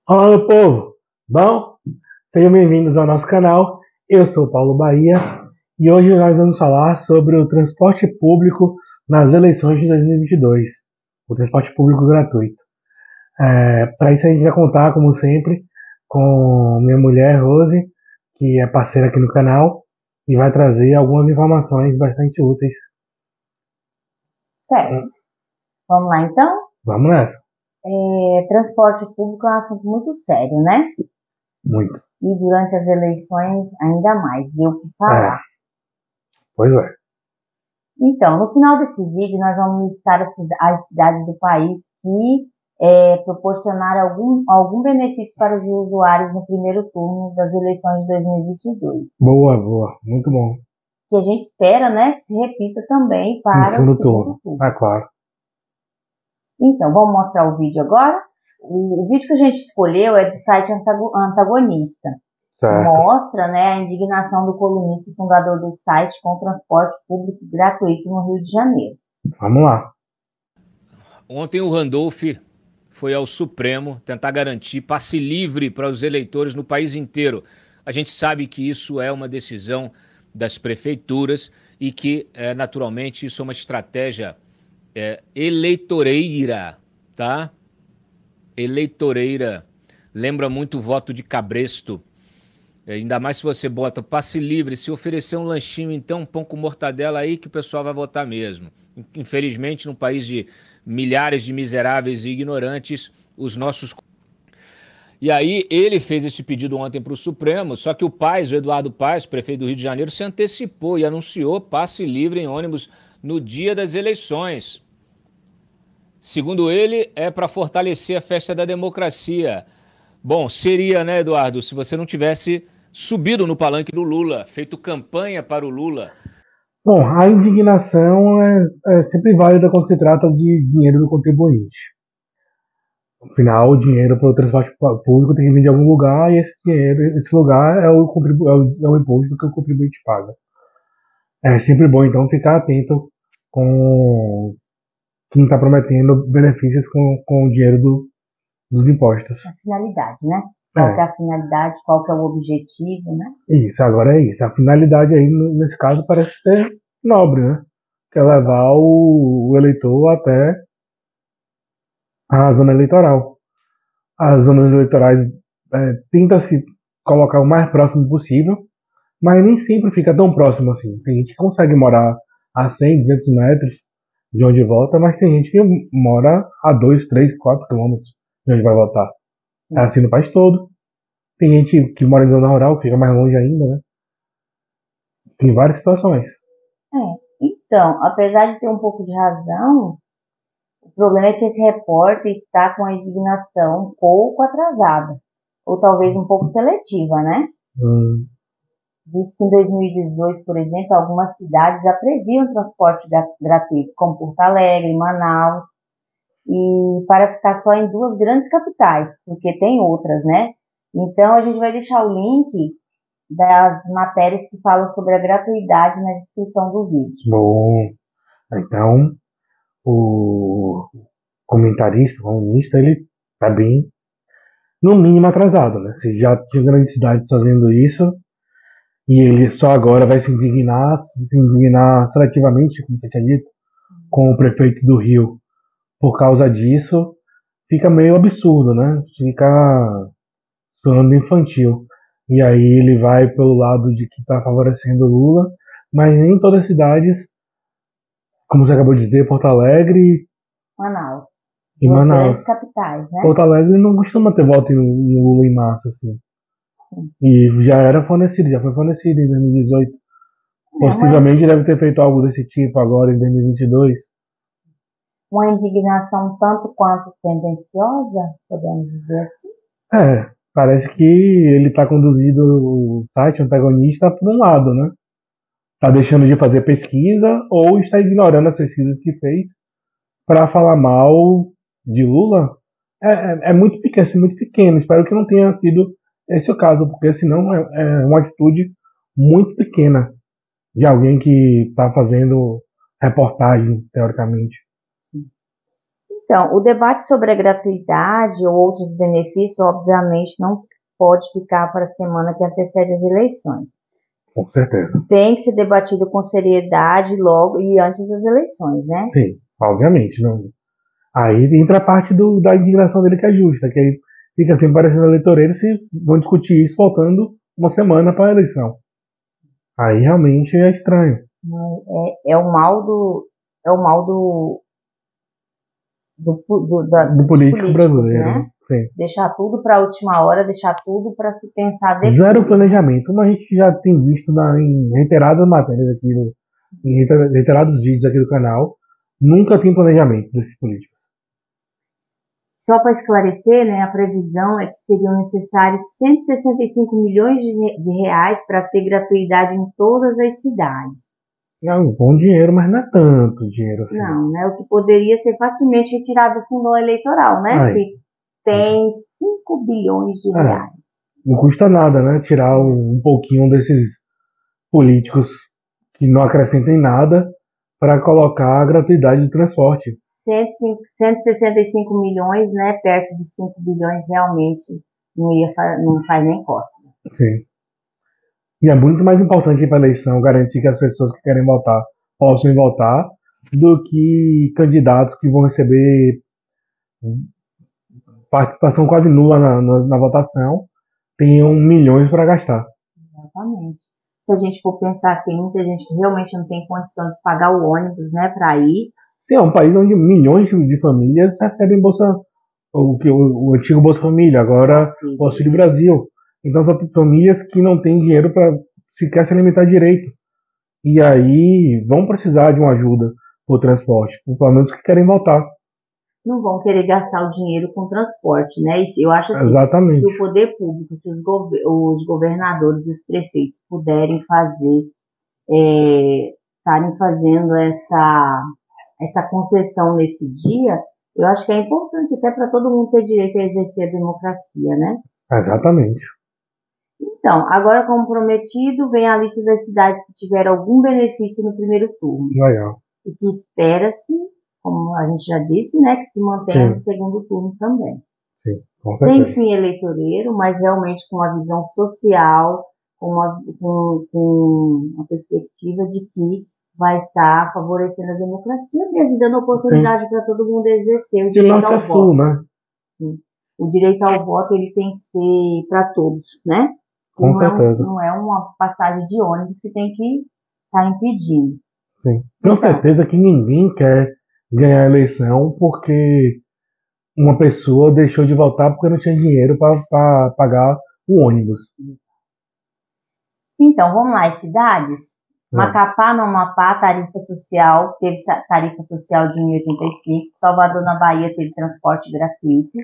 Olá, meu povo! Bom, sejam bem-vindos ao nosso canal. Eu sou Paulo Bahia e hoje nós vamos falar sobre o transporte público nas eleições de 2022, o transporte público gratuito. Para isso a gente vai contar, como sempre, com minha mulher Rose, que é parceira aqui no canal e vai trazer algumas informações bastante úteis. Certo. Vamos lá, então? Vamos nessa! Transporte público é um assunto muito sério, né? Muito. E durante as eleições, ainda mais, deu o que É, falar. pois é. Então, no final desse vídeo, nós vamos listar as cidades do país que proporcionaram algum benefício para os usuários no primeiro turno das eleições de 2022. Boa, boa. Muito bom. Que a gente espera, né, que se repita também No para o segundo segundo turno. turno. É claro. Então, vamos mostrar o vídeo agora? O vídeo que a gente escolheu é do site Antagonista. Certo. Mostra, né, a indignação do colunista e fundador do site com o transporte público gratuito no Rio de Janeiro. Vamos lá. Ontem o Randolph foi ao Supremo tentar garantir passe livre para os eleitores no país inteiro. A gente sabe que isso é uma decisão das prefeituras e que, naturalmente, isso é uma estratégia eleitoreira, tá? Eleitoreira. Lembra muito o voto de Cabresto. Ainda mais se você bota passe livre, se oferecer um lanchinho, então um pão com mortadela aí que o pessoal vai votar mesmo. Infelizmente, num país de milhares de miseráveis e ignorantes, os nossos... E aí ele fez esse pedido ontem para o Supremo, só que o Eduardo Paes, prefeito do Rio de Janeiro, se antecipou e anunciou passe livre em ônibus no dia das eleições. Segundo ele, é para fortalecer a festa da democracia. Bom, seria, né, Eduardo, se você não tivesse subido no palanque do Lula, feito campanha para o Lula. Bom, a indignação é sempre válida quando se trata de dinheiro do contribuinte. Afinal, o dinheiro para o transporte público tem que vir de algum lugar e esse dinheiro, esse lugar é o imposto que o contribuinte paga. É sempre bom, então, ficar atento com quem está prometendo benefícios com o dinheiro dos impostos. A finalidade, né? Qual que é a finalidade, qual que é o objetivo, né? Isso, agora é isso. A finalidade aí, nesse caso, parece ser nobre, né? Que é levar o eleitor até a zona eleitoral. As zonas eleitorais tenta-se colocar o mais próximo possível, mas nem sempre fica tão próximo assim. Tem gente que consegue morar a 100, 200 metros de onde vota, mas tem gente que mora a 2, 3, 4 quilômetros de onde vai votar. É assim no país todo. Tem gente que mora em zona rural, que fica mais longe ainda, né? Tem várias situações. Então, apesar de ter um pouco de razão, o problema é que esse repórter está com a indignação um pouco atrasada, ou talvez um pouco seletiva, né? Hum, Diz que em 2018, por exemplo, algumas cidades já previam transporte gratuito, como Porto Alegre, Manaus, e para ficar só em duas grandes capitais, porque tem outras, né? Então, a gente vai deixar o link das matérias que falam sobre a gratuidade na descrição do vídeo. bom, então o comentarista, o colunista, ele tá bem, no mínimo, atrasado, né? Se já tinha grandes cidades fazendo isso, e ele só agora vai se indignar seletivamente, como você tinha dito, com o prefeito do Rio por causa disso, fica meio absurdo, né? Fica soando infantil. E aí ele vai pelo lado de que está favorecendo o Lula, mas nem todas as cidades, como você acabou de dizer, Porto Alegre Manaus, e duas Manaus. grandes capitais, né? Porto Alegre não costuma ter voto em Lula em massa, assim. E já foi fornecido em 2018. Possivelmente deve ter feito algo desse tipo agora em 2022. Uma indignação tanto quanto tendenciosa, podemos dizer assim. Parece que ele está conduzindo o site antagonista por um lado, né? Está deixando de fazer pesquisa ou está ignorando as pesquisas que fez para falar mal de Lula. É muito pequeno. Espero que não tenha sido esse o caso, porque senão é uma atitude muito pequena de alguém que está fazendo reportagem, teoricamente. Então, o debate sobre a gratuidade ou outros benefícios, obviamente, não pode ficar para a semana que antecede as eleições. Com certeza. Tem que ser debatido com seriedade logo e antes das eleições, né? Sim, obviamente. Não. Aí entra a parte da indignação dele que é justa, que aí fica assim parecendo eleitoreiro se vão discutir isso faltando uma semana para a eleição. Aí realmente é estranho. É o mal dos Do político políticos, brasileiro, né? né? Sim. Deixar tudo para a última hora, deixar tudo para se pensar depois. Zero planejamento, como a gente já tem visto em reiteradas matérias aqui, em reiterados vídeos aqui do canal, nunca tem planejamento desses políticos. Só para esclarecer, né, a previsão é que seriam necessários 165 milhões de reais para ter gratuidade em todas as cidades. É um bom dinheiro, mas não é tanto dinheiro assim. Não, né? O que poderia ser facilmente retirado do fundo eleitoral, né? Que tem 5 bilhões de reais. Não custa nada, né? Tirar um pouquinho desses políticos que não acrescentem nada para colocar a gratuidade do transporte. 165 milhões, né? Perto de 5 bilhões, realmente não faz nem cócega. Sim. E é muito mais importante para a eleição garantir que as pessoas que querem votar possam votar do que candidatos que vão receber participação quase nula na votação tenham milhões para gastar. Exatamente. Se a gente for pensar que tem muita gente que realmente não tem condição de pagar o ônibus, né, para ir. Sim, é um país onde milhões de famílias recebem o antigo Bolsa Família, agora o Auxílio Brasil. Então são famílias que não têm dinheiro para sequer se alimentar direito. E aí vão precisar de uma ajuda por transporte, pelo menos que querem votar. Não vão querer gastar o dinheiro com transporte, né? Isso, eu acho assim, exatamente. Se o poder público, se os governadores e os prefeitos puderem estarem fazendo essa concessão nesse dia, eu acho que é importante até para todo mundo ter direito a exercer a democracia, né? Exatamente. Então, agora como prometido, vem a lista das cidades que tiveram algum benefício no primeiro turno. Legal. E que espera-se, como a gente já disse, né, que se mantenha no segundo turno também. Sim, com certeza. Sem fim eleitoreiro, mas realmente com uma visão social, com uma perspectiva de que vai estar favorecendo a democracia mesmo, dando oportunidade para todo mundo exercer o direito ao voto. Né? Sim. O direito ao voto ele tem que ser para todos, né? Com certeza. Não é uma passagem de ônibus que tem que estar impedindo. Sim. Tenho certeza que ninguém quer ganhar a eleição porque uma pessoa deixou de votar porque não tinha dinheiro para pagar o ônibus. Então, vamos lá, as cidades. Macapá, no Amapá, tarifa social, teve tarifa social de 1,85. Salvador, na Bahia, teve transporte gratuito.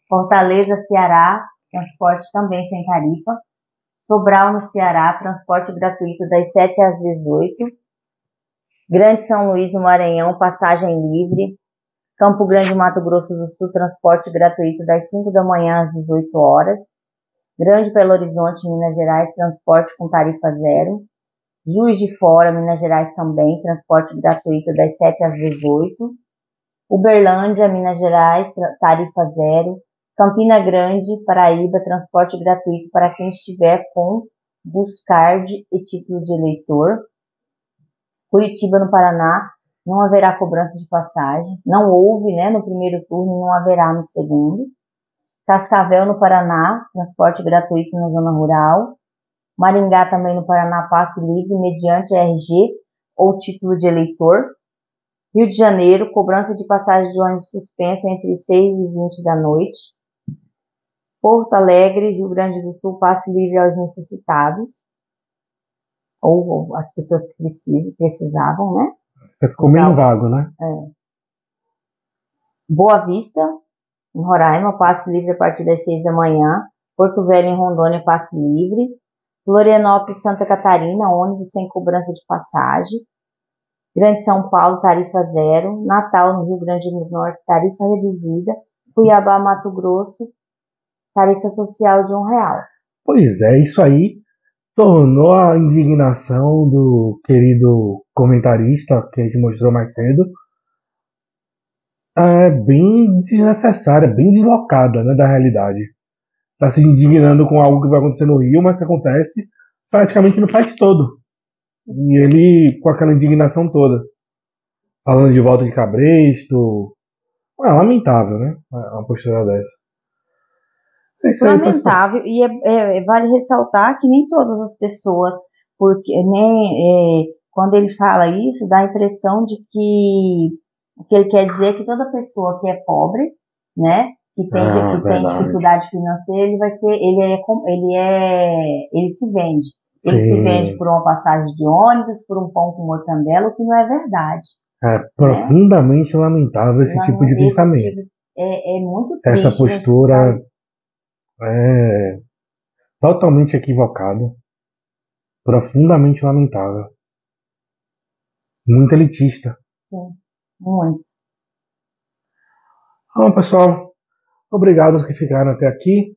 Fortaleza, Ceará, transporte também sem tarifa. Sobral, no Ceará, transporte gratuito das 7 às 18. Grande São Luís, no Maranhão, passagem livre. Campo Grande, Mato Grosso do Sul, transporte gratuito das 5 da manhã às 18 horas. Grande Belo Horizonte, Minas Gerais, transporte com tarifa zero. Juiz de Fora, Minas Gerais também, transporte gratuito das 7 às 18. Uberlândia, Minas Gerais, tarifa zero. Campina Grande, Paraíba, transporte gratuito para quem estiver com Buscard e título de eleitor. Curitiba, no Paraná, não haverá cobrança de passagem. Não houve, né, no primeiro turno, não haverá no segundo. Cascavel, no Paraná, transporte gratuito na zona rural. Maringá, também no Paraná, passe livre mediante RG ou título de eleitor. Rio de Janeiro, cobrança de passagem de ônibus suspensa entre 6 e 20 da noite. Porto Alegre, Rio Grande do Sul, passe livre aos necessitados. Ou as pessoas que precisavam, né? Você ficou meio vago, né? Boa Vista, em Roraima, passe livre a partir das 6 da manhã. Porto Velho, em Rondônia, passe livre. Florianópolis, Santa Catarina, ônibus sem cobrança de passagem. Grande São Paulo, tarifa zero. Natal, no Rio Grande do Norte, tarifa reduzida. Cuiabá, Mato Grosso, tarifa social de R$1. Pois é, isso aí tornou a indignação do querido comentarista que a gente mostrou mais cedo é bem desnecessária, bem deslocada, né, da realidade. Está se indignando com algo que vai acontecer no Rio, mas que acontece praticamente no país todo. E ele com aquela indignação toda, falando de volta de Cabresto. É lamentável, né? Uma postura dessa. É isso aí, pessoal. Lamentável, e vale ressaltar que nem todas as pessoas, porque nem quando ele fala isso, dá a impressão de que o que ele quer dizer é que toda pessoa que é pobre, né, que tem Verdade. dificuldade financeira, ele se vende. Ele se vende Sim. por uma passagem de ônibus, por um pão com mortandela, o que não é verdade, É né? profundamente lamentável esse tipo de Esse pensamento. tipo é muito Essa triste nesse postura país. é totalmente equivocada, profundamente lamentável, muito elitista. Sim, muito. Bom, pessoal, obrigado aos que ficaram até aqui.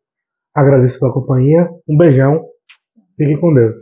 Agradeço pela companhia. Um beijão. Fiquem com Deus.